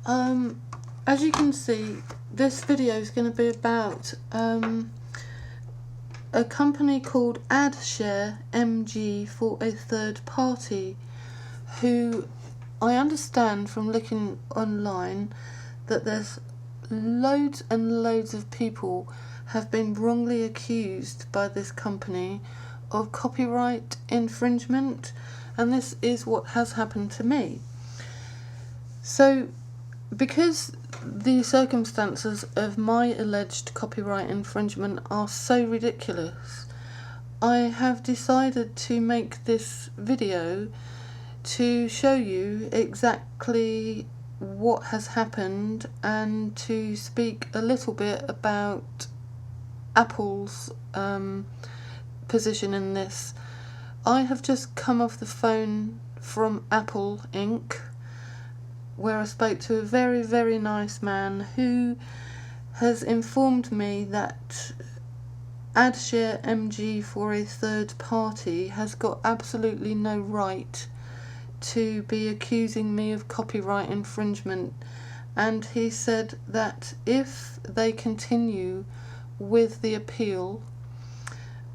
As you can see, this video is going to be about a company called AdShare MG for a third party, who I understand from looking online that there's loads and loads of people have been wrongly accused by this company of copyright infringement, and this is what has happened to me. So because the circumstances of my alleged copyright infringement are so ridiculous, I have decided to make this video to show you exactly what has happened and to speak a little bit about Apple's position in this. I have just come off the phone from Apple Inc., where I spoke to a very, very nice man who has informed me that AdShare MG for a third party has got absolutely no right to be accusing me of copyright infringement, and he said that if they continue with the appeal,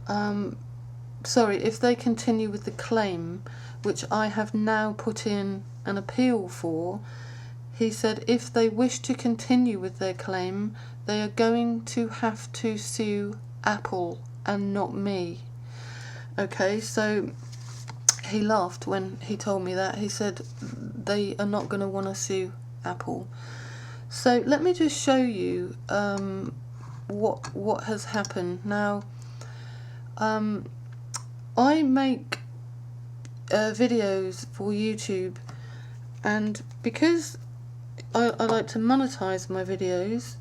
if they continue with the claim, which I have now put in an appeal for, he said if they wish to continue with their claim, they are going to have to sue Apple and not me. Okay, so he laughed when he told me that. He said they are not going to want to sue Apple. So let me just show you what has happened. Now, I make videos for YouTube, and because I like to monetize my videos,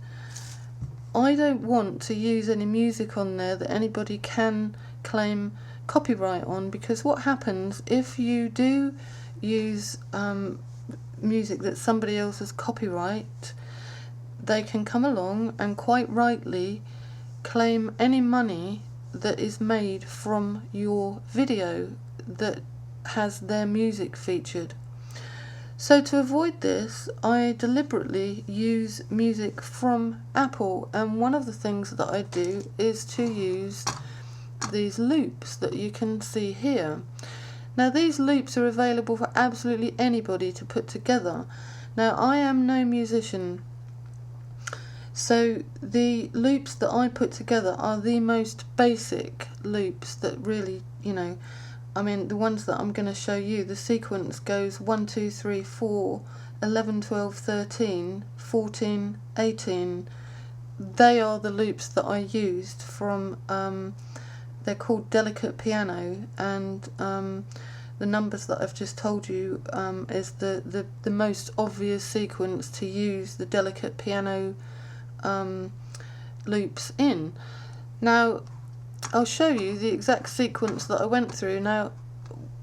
I don't want to use any music on there that anybody can claim copyright on, because what happens if you do use music that somebody else has copyright, they can come along and quite rightly claim any money that is made from your video that has their music featured. So to avoid this, I deliberately use music from Apple, and one of the things that I do is to use these loops that you can see here. Now these loops are available for absolutely anybody to put together. Now I am no musician, so the loops that I put together are the most basic loops that really, I mean, the ones that I'm going to show you, the sequence goes 1, 2, 3, 4, 11, 12, 13, 14, 18. They are the loops that I used from, they're called Delicate Piano, and the numbers that I've just told you is the most obvious sequence to use the Delicate Piano loops in. Now, I'll show you the exact sequence that I went through. Now,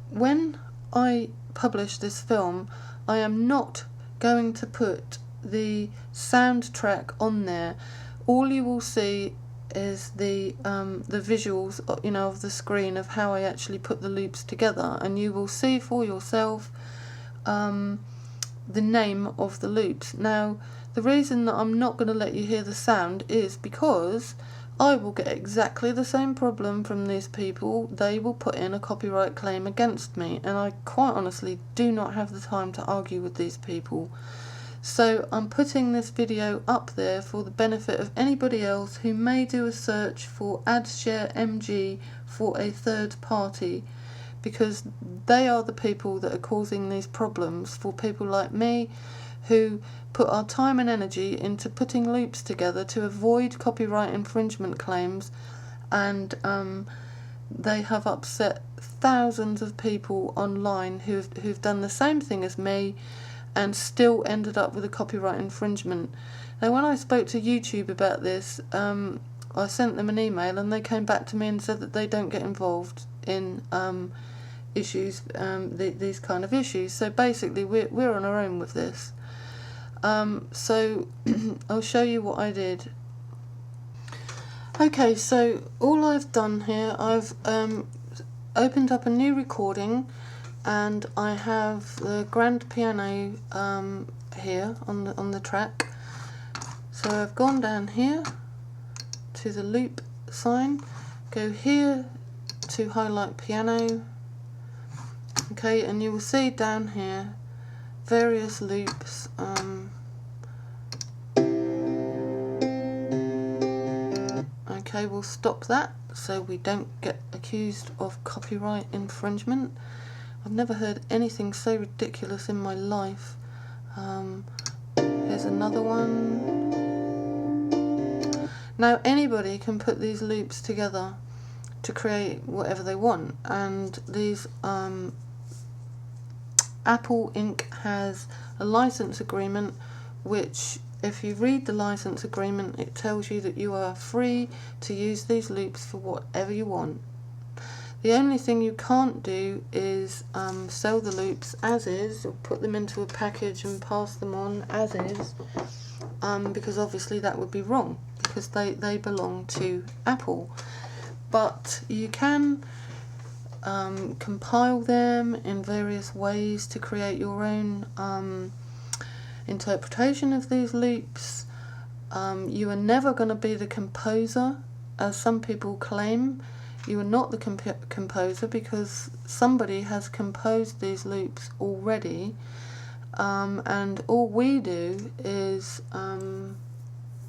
when I publish this film, I am not going to put the soundtrack on there. All you will see is the visuals, of the screen of how I actually put the loops together, and you will see for yourself the name of the loops. Now, the reason that I'm not going to let you hear the sound is because I will get exactly the same problem from these people. They will put in a copyright claim against me, and I quite honestly do not have the time to argue with these people. So I'm putting this video up there for the benefit of anybody else who may do a search for AdShare MG for a third party, because they are the people that are causing these problems for people like me, who put our time and energy into putting loops together to avoid copyright infringement claims, and they have upset thousands of people online who've done the same thing as me and still ended up with a copyright infringement. Now, when I spoke to YouTube about this, I sent them an email, and they came back to me and said that they don't get involved in issues, these kind of issues. So basically, we're on our own with this. So I'll show you what I did. Okay, so all I've done here, I've opened up a new recording, and I have the grand piano here on the track. So I've gone down here to the loop sign, go here to highlight piano, okay, and you will see down here various loops. Okay, we'll stop that so we don't get accused of copyright infringement. I've never heard anything so ridiculous in my life. Here's another one. Now anybody can put these loops together to create whatever they want, and these Apple Inc. has a license agreement, which if you read the license agreement, it tells you that you are free to use these loops for whatever you want. The only thing you can't do is sell the loops as is, or put them into a package and pass them on as is, because obviously that would be wrong, because they belong to Apple. But you can compile them in various ways to create your own interpretation of these loops. You are never going to be the composer, as some people claim. You are not the composer, because somebody has composed these loops already, and all we do is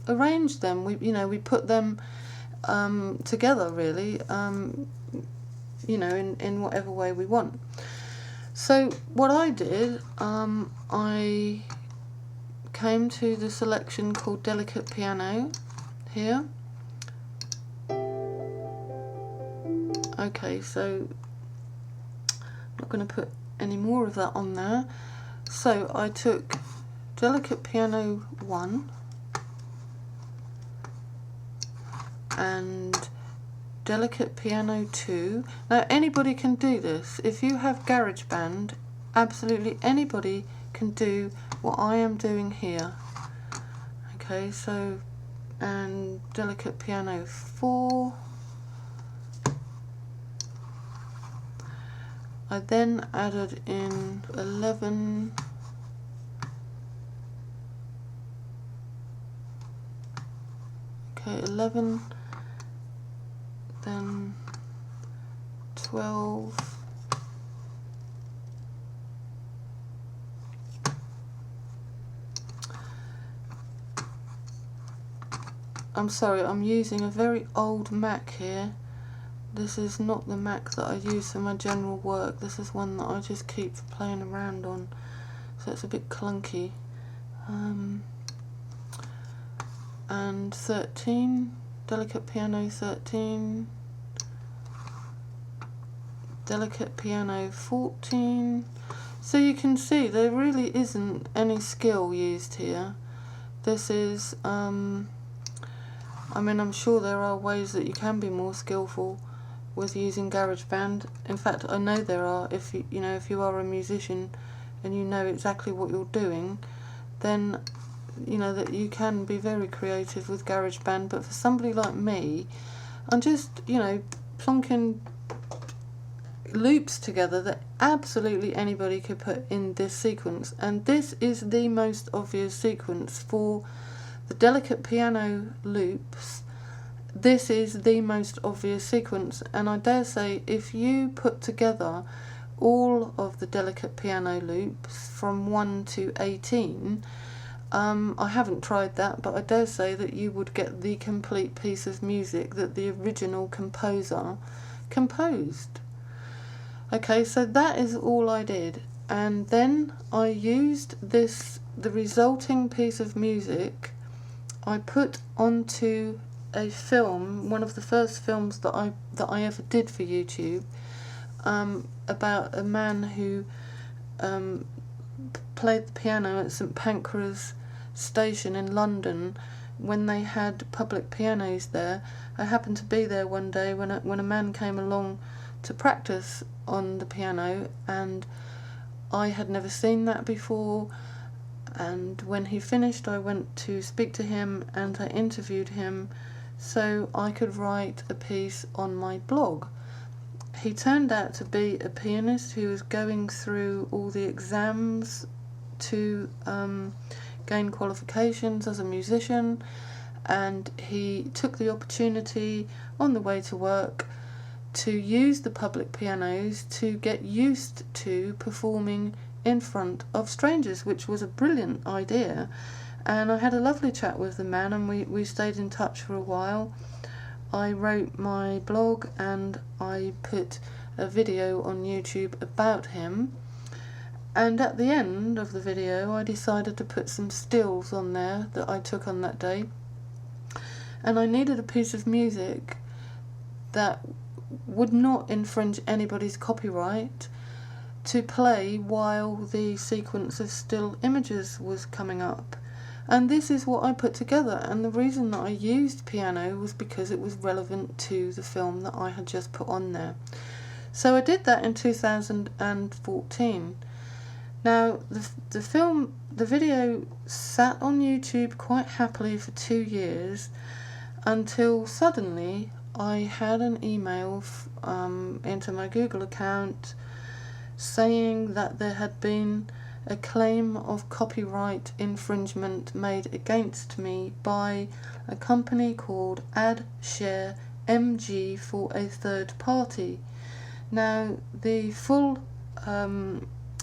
arrange them. We put them together, really, in whatever way we want. So what I did, I came to the selection called Delicate Piano here. Okay, so I'm not going to put any more of that on there. So I took Delicate Piano 1 and Delicate Piano 2. Now anybody can do this. If you have GarageBand, absolutely anybody can do what I am doing here. Okay, so, and Delicate Piano 4. I then added in 11. Okay, 11. Then 12. I'm sorry, I'm using a very old Mac here. This is not the Mac that I use for my general work. This is one that I just keep for playing around on, so it's a bit clunky. And 13, Delicate Piano 13, Delicate Piano 14. So you can see there really isn't any skill used here. This is, I'm sure there are ways that you can be more skillful with using GarageBand. In fact, I know there are. If you are a musician and you know exactly what you're doing, then that you can be very creative with GarageBand. But for somebody like me, I'm just plonking loops together that absolutely anybody could put in this sequence, and this is the most obvious sequence for the Delicate Piano loops. This is the most obvious sequence, and I dare say if you put together all of the Delicate Piano loops from 1 to 18, I haven't tried that, but I dare say that you would get the complete piece of music that the original composer composed. Okay, so that is all I did, and then I used the resulting piece of music. I put onto a film, one of the first films that I ever did for YouTube, about a man who played the piano at St Pancras Station in London when they had public pianos there. I happened to be there one day when a man came along to practice on the piano, and I had never seen that before. And when he finished, I went to speak to him and I interviewed him so I could write a piece on my blog. He turned out to be a pianist who was going through all the exams to gain qualifications as a musician, and he took the opportunity on the way to work to use the public pianos to get used to performing in front of strangers, which was a brilliant idea. And I had a lovely chat with the man, and we stayed in touch for a while. I wrote my blog and I put a video on YouTube about him, and at the end of the video I decided to put some stills on there that I took on that day, and I needed a piece of music that would not infringe anybody's copyright to play while the sequence of still images was coming up. And this is what I put together, and the reason that I used piano was because it was relevant to the film that I had just put on there. So I did that in 2014. Now the video sat on YouTube quite happily for 2 years, until suddenly I had an email into my Google account saying that there had been a claim of copyright infringement made against me by a company called AdShare MG for a third party. Now, the full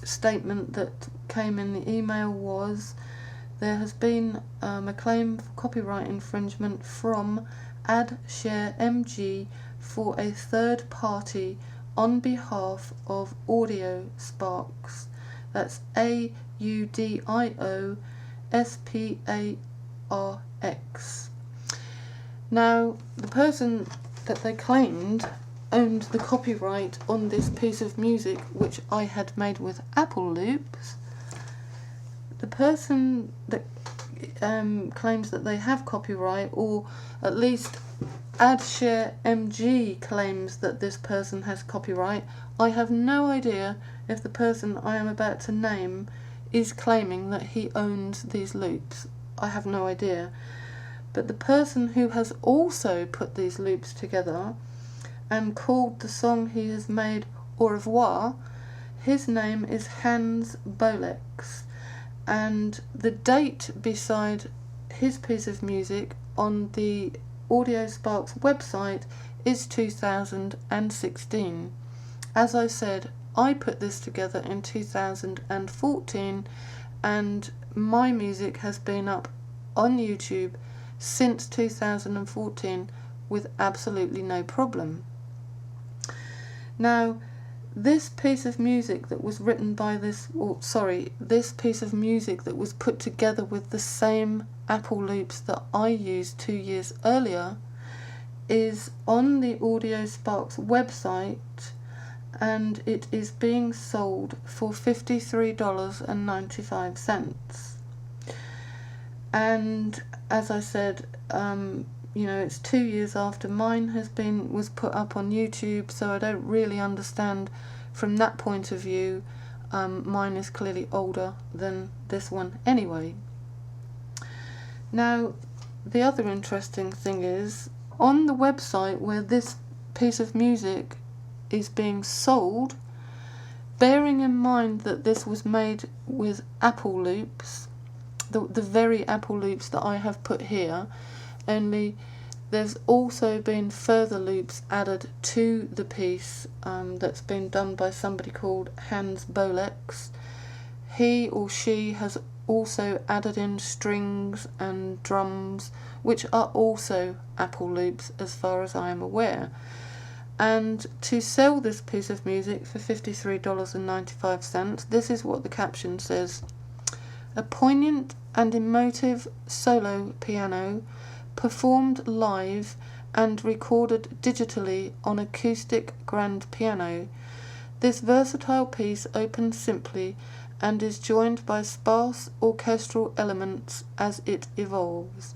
statement that came in the email was, there has been a claim for copyright infringement from AdShare MG for a third party on behalf of Audio Sparks. That's AUDIOSPARX. Now, the person that they claimed owned the copyright on this piece of music, which I had made with Apple loops. The person that claims that they have copyright, or at least AdShare MG claims that this person has copyright. I have no idea if the person I am about to name is claiming that he owns these loops. I have no idea. But the person who has also put these loops together and called the song he has made Au revoir, his name is Hans Bolex, and the date beside his piece of music on the Audio Sparks website is 2016. As I said, I put this together in 2014, and my music has been up on YouTube since 2014 with absolutely no problem. Now, this piece of music that was written by this piece of music that was put together with the same Apple loops that I used 2 years earlier is on the Audio Sparks website, and it is being sold for $53.95. And as I said, it's 2 years after mine was put up on YouTube, so I don't really understand from that point of view. Mine is clearly older than this one anyway. Now, the other interesting thing is, on the website where this piece of music is being sold, bearing in mind that this was made with Apple loops, the very Apple loops that I have put here, only there's also been further loops added to the piece that's been done by somebody called Hans Bolex. He or she has also added in strings and drums, which are also Apple loops as far as I am aware. And to sell this piece of music for $53.95, this is what the caption says: a poignant and emotive solo piano performed live and recorded digitally on acoustic grand piano. This versatile piece opens simply and is joined by sparse orchestral elements as it evolves.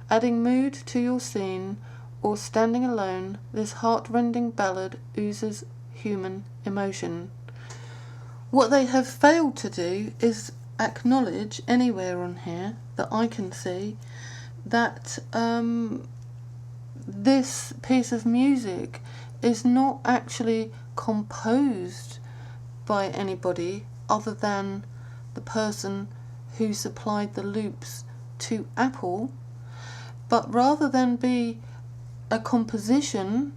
Adding mood to your scene, or standing alone, this heart-rending ballad oozes human emotion. What they have failed to do is acknowledge anywhere on here that I can see that this piece of music is not actually composed by anybody other than the person who supplied the loops to Apple, but rather than be a composition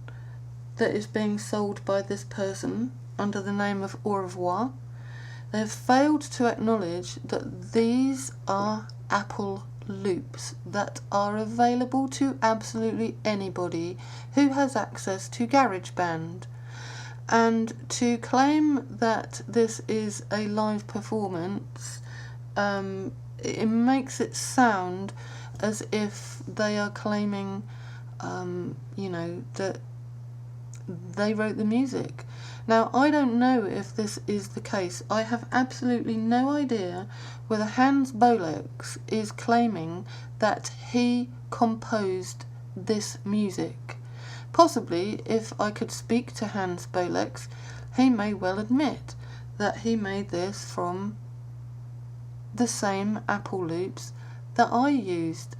that is being sold by this person under the name of Au revoir, they have failed to acknowledge that these are Apple loops that are available to absolutely anybody who has access to GarageBand. And to claim that this is a live performance, it makes it sound as if they are claiming, that they wrote the music. Now, I don't know if this is the case. I have absolutely no idea whether Hans Bolex is claiming that he composed this music. Possibly, if I could speak to Hans Bolex, he may well admit that he made this from the same Apple loops that I used.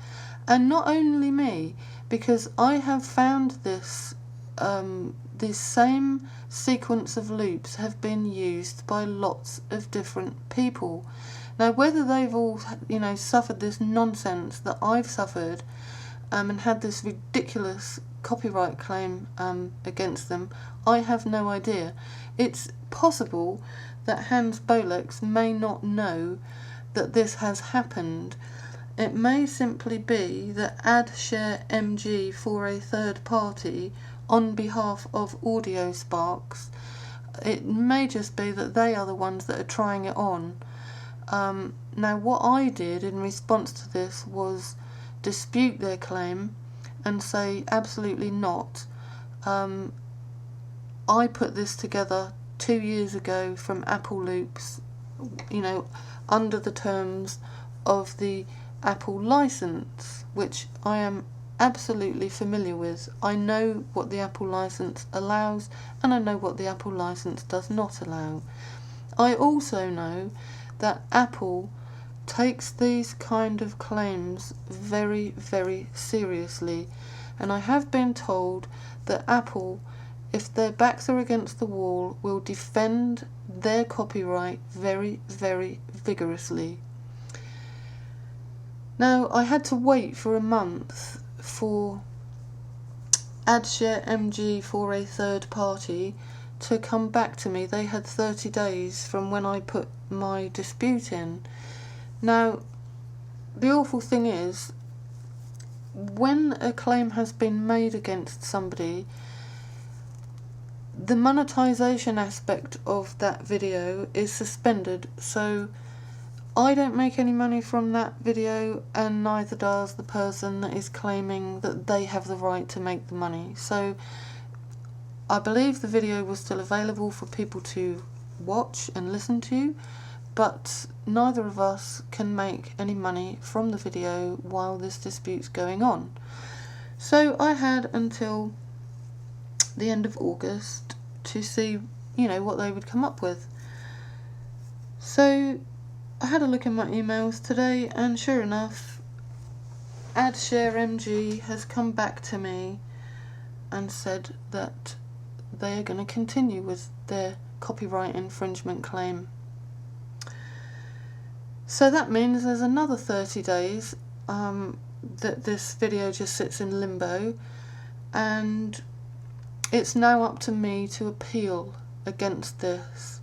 And not only me, because I have found this same sequence of loops have been used by lots of different people. Now, whether they've all, suffered this nonsense that I've suffered, and had this ridiculous copyright claim against them, I have no idea. It's possible that Hans Bolex may not know that this has happened. It may simply be that AdShare MG for a third party on behalf of Audio Sparks, it may just be that they are the ones that are trying it on. Now, what I did in response to this was dispute their claim and say absolutely not. I put this together 2 years ago from Apple Loops, under the terms of the Apple license, which I am absolutely familiar with. I know what the Apple license allows, and I know what the Apple license does not allow. I also know that Apple takes these kind of claims very, very seriously, and I have been told that Apple, if their backs are against the wall, will defend their copyright very, very vigorously. Now, I had to wait for a month for AdShare MG for a third party to come back to me. They had 30 days from when I put my dispute in. Now, the awful thing is, when a claim has been made against somebody, the monetization aspect of that video is suspended, so I don't make any money from that video, and neither does the person that is claiming that they have the right to make the money. So I believe the video was still available for people to watch and listen to, but neither of us can make any money from the video while this dispute's going on. So I had until the end of August to see, what they would come up with. So I had a look in my emails today, and sure enough, AdShare MG has come back to me and said that they are going to continue with their copyright infringement claim. So that means there's another 30 days that this video just sits in limbo, and it's now up to me to appeal against this.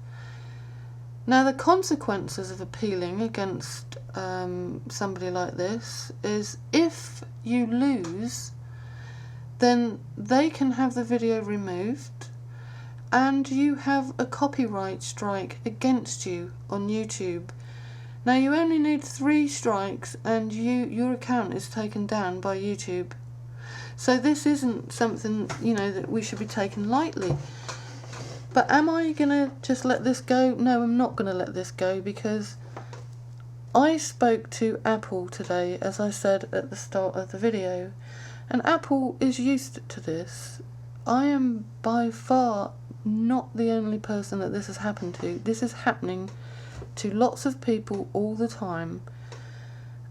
Now, the consequences of appealing against somebody like this is, if you lose, then they can have the video removed, and you have a copyright strike against you on YouTube. Now, you only need 3 strikes and your account is taken down by YouTube. So this isn't something, that we should be taking lightly. But am I going to just let this go? No, I'm not going to let this go, because I spoke to Apple today, as I said at the start of the video, and Apple is used to this. I am by far not the only person that this has happened to. This is happening to lots of people all the time.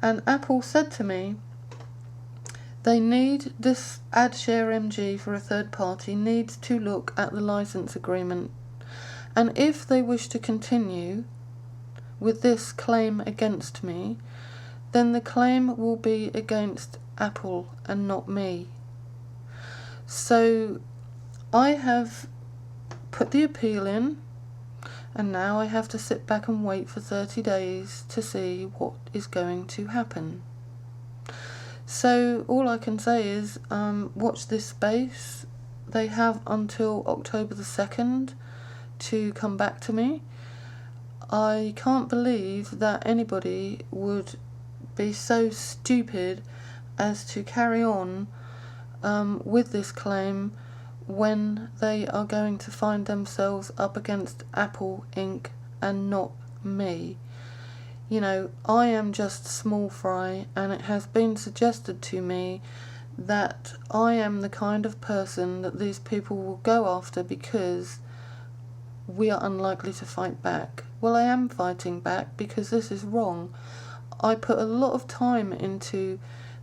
And Apple said to me, they need this AdShare MG for a third party needs to look at the license agreement, and if they wish to continue with this claim against me, then the claim will be against Apple and not me. So I have put the appeal in, and now I have to sit back and wait for 30 days to see what is going to happen. So all I can say is watch this space. They have until October the 2nd to come back to me. I can't believe that anybody would be so stupid as to carry on with this claim when they are going to find themselves up against Apple Inc. and not me. You know, I am just small fry, and it has been suggested to me that I am the kind of person that these people will go after because we are unlikely to fight back. Well, I am fighting back because this is wrong. I put a lot of time into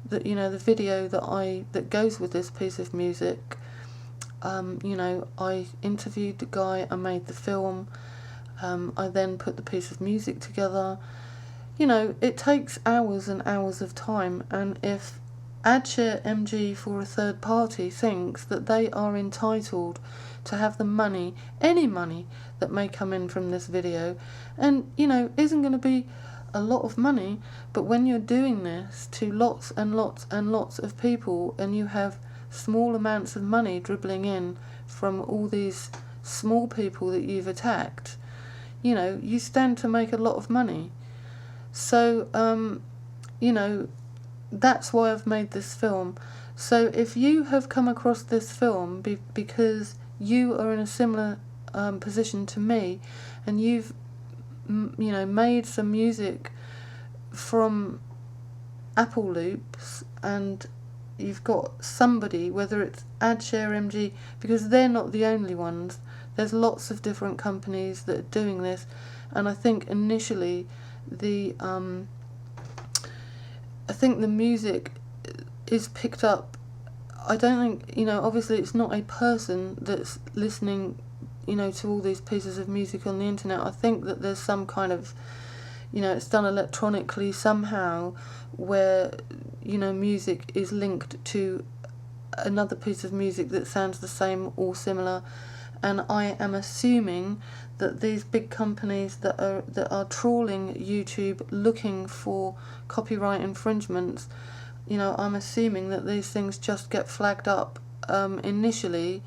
the video that goes with this piece of music. I interviewed the guy, I made the film, I then put the piece of music together. It takes hours and hours of time, and if AdShare MG for a third party thinks that they are entitled to have the money, any money that may come in from this video, and isn't going to be a lot of money, but when you're doing this to lots and lots and lots of people, and you have small amounts of money dribbling in from all these small people that you've attacked, you stand to make a lot of money. So that's why I've made this film. So if you have come across this film because you are in a similar position to me, and you've made some music from Apple loops, and you've got somebody, whether it's AdShare MG, because they're not the only ones, there's lots of different companies that are doing this, and I think initially the music is picked up. I don't think, obviously it's not a person that's listening, to all these pieces of music on the internet. I think that there's some kind of, it's done electronically somehow, where, music is linked to another piece of music that sounds the same or similar. And I am assuming that these big companies that are trawling YouTube looking for copyright infringements, I'm assuming that these things just get flagged up initially,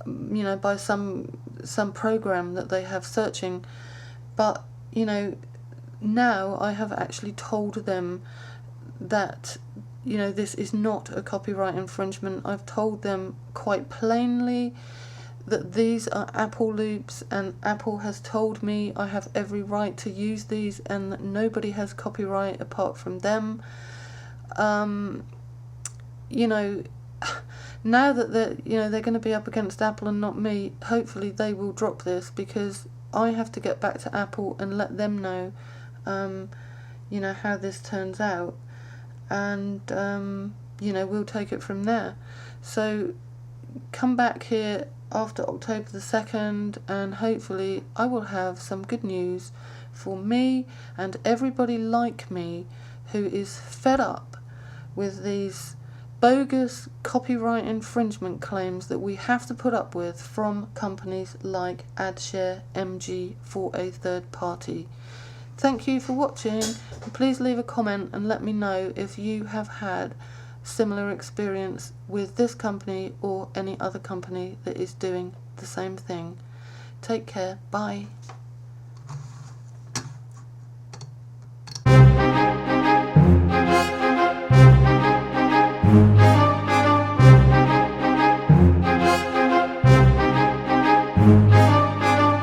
by some program that they have searching. But now I have actually told them that this is not a copyright infringement. I've told them quite plainly that these are Apple loops, and Apple has told me I have every right to use these, and that nobody has copyright apart from them. Now that they're going to be up against Apple and not me, hopefully they will drop this, because I have to get back to Apple and let them know, how this turns out, and we'll take it from there. So come back here after October the 2nd, and hopefully I will have some good news for me and everybody like me who is fed up with these bogus copyright infringement claims that we have to put up with from companies like AdShare MG for a third party. Thank you for watching, and please leave a comment and let me know if you have had similar experience with this company or any other company that is doing the same thing. Take care. Bye.